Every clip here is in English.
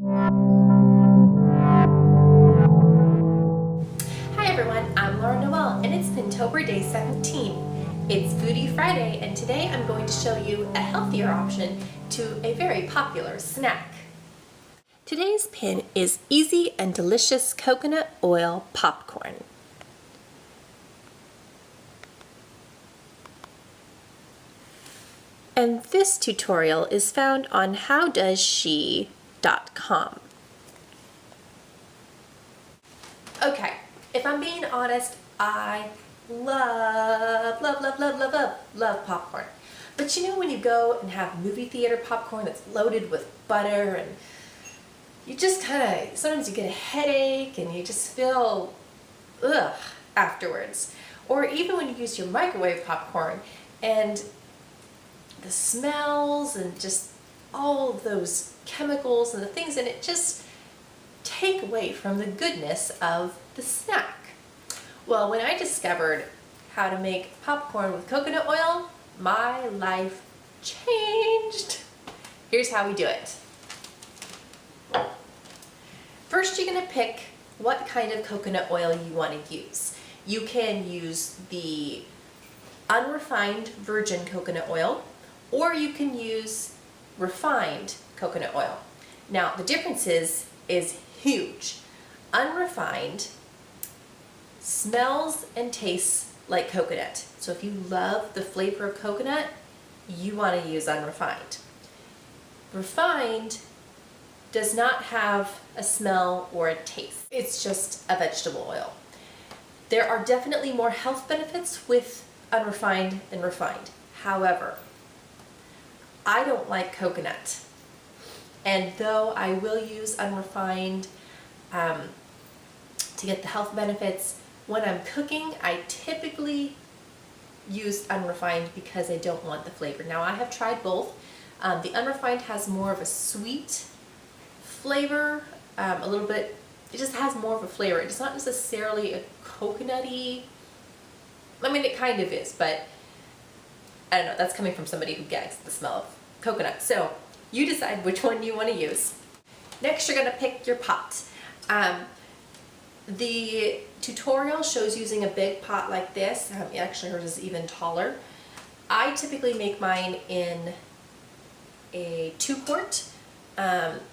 Hi everyone, I'm Noelle and it's Pintober Day 17. It's Foodie Friday and today I'm going to show you a healthier option to a very popular snack. Today's pin is easy and delicious coconut oil popcorn. And this tutorial is found on howdoesshe.com. Okay, if I'm being honest, I love popcorn. But you know when you go and have movie theater popcorn that's loaded with butter and you just sometimes you get a headache and you just feel ugh afterwards. Or even when you use your microwave popcorn and the smells and just all of those chemicals and the things in it just take away from the goodness of the snack. Well, when I discovered how to make popcorn with coconut oil, my life changed. Here's how we do it. First, you're going to pick what kind of coconut oil you want to use. You can use the unrefined virgin coconut oil, or you can use refined coconut oil. Now, the difference is huge. Unrefined smells and tastes like coconut. So if you love the flavor of coconut, you want to use unrefined. Refined does not have a smell or a taste. It's just a vegetable oil. There are definitely more health benefits with unrefined than refined. However, I don't like coconut. And though I will use unrefined to get the health benefits, when I'm cooking, I typically use unrefined because I don't want the flavor. Now, I have tried both. The unrefined has more of a sweet flavor, a little bit, it just has more of a flavor. It's not necessarily a coconutty, I mean, it kind of is, but I don't know, that's coming from somebody who gets the smell of coconut. So you decide which one you want to use. Next, you're going to pick your pot. The tutorial shows using a big pot like this. Actually, hers is even taller. I typically make mine in a 2-quart,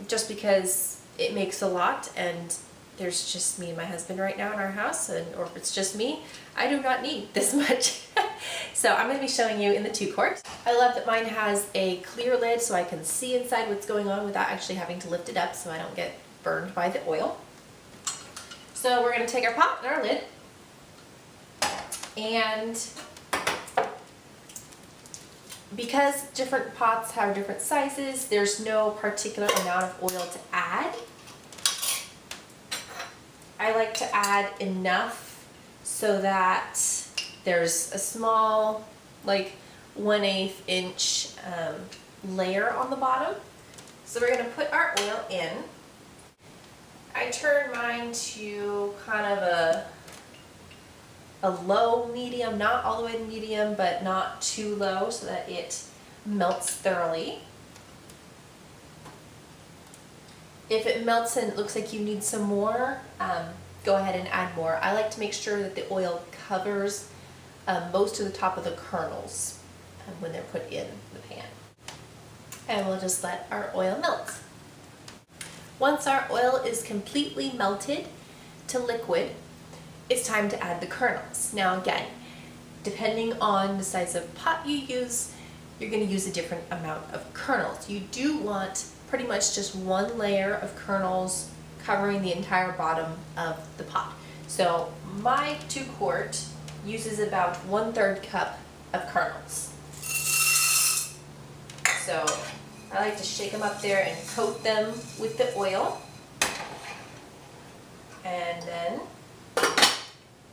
just because it makes a lot, and there's just me and my husband right now in our house, or if it's just me, I do not need this much. So I'm going to be showing you in the 2-quart. I love that mine has a clear lid so I can see inside what's going on without actually having to lift it up so I don't get burned by the oil. So we're going to take our pot and our lid, and because different pots have different sizes, there's no particular amount of oil to add. I like to add enough so that there's a small, like 1/8 inch layer on the bottom. So we're going to put our oil in. I turn mine to kind of a low medium, not all the way to medium, but not too low so that it melts thoroughly. If it melts and it looks like you need some more, go ahead and add more. I like to make sure that the oil covers most of the top of the kernels when they're put in the pan. And we'll just let our oil melt. Once our oil is completely melted to liquid, it's time to add the kernels. Now again, depending on the size of pot you use, you're going to use a different amount of kernels. You do want pretty much just one layer of kernels covering the entire bottom of the pot. So my 2-quart uses about 1/3 cup of kernels. So I like to shake them up there and coat them with the oil, and then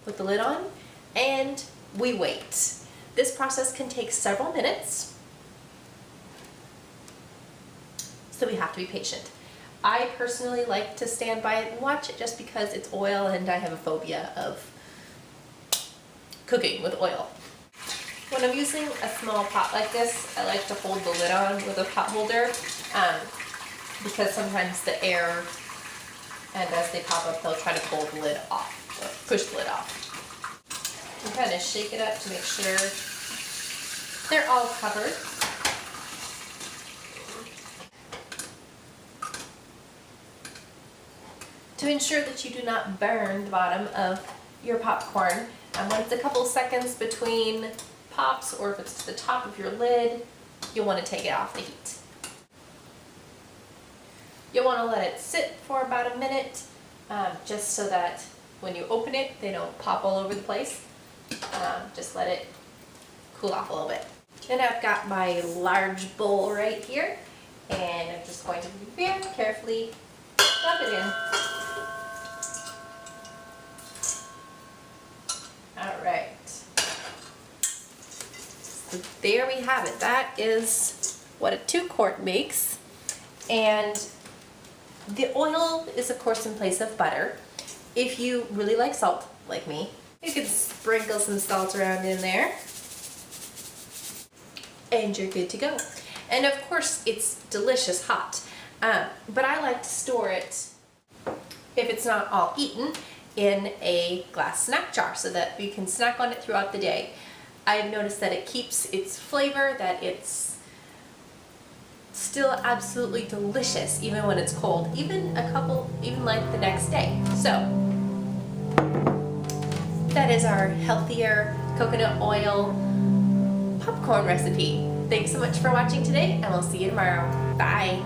put the lid on, and we wait. This process can take several minutes, so we have to be patient. I personally like to stand by it and watch it just because it's oil and I have a phobia of cooking with oil. When I'm using a small pot like this, I like to hold the lid on with a pot holder because sometimes the air, and as they pop up, they'll try to pull the lid off, or push the lid off. And kind of shake it up to make sure they're all covered. To ensure that you do not burn the bottom of your popcorn, and when it's a couple seconds between pops, or if it's to the top of your lid, you'll want to take it off the heat. You'll want to let it sit for about a minute, just so that when you open it, they don't pop all over the place. Just let it cool off a little bit. And I've got my large bowl right here, and I'm just going to very carefully rub it in. Alright, so there we have it. That is what a 2-quart makes, and the oil is of course in place of butter. If you really like salt, like me, you can sprinkle some salt around in there, and you're good to go. And of course it's delicious hot, but I like to store it, if it's not all eaten, in a glass snack jar so that you can snack on it throughout the day. I've noticed that it keeps its flavor, that it's still absolutely delicious even when it's cold, even like the next day. So that is our healthier coconut oil popcorn recipe. Thanks so much for watching today, and we'll see you tomorrow. Bye.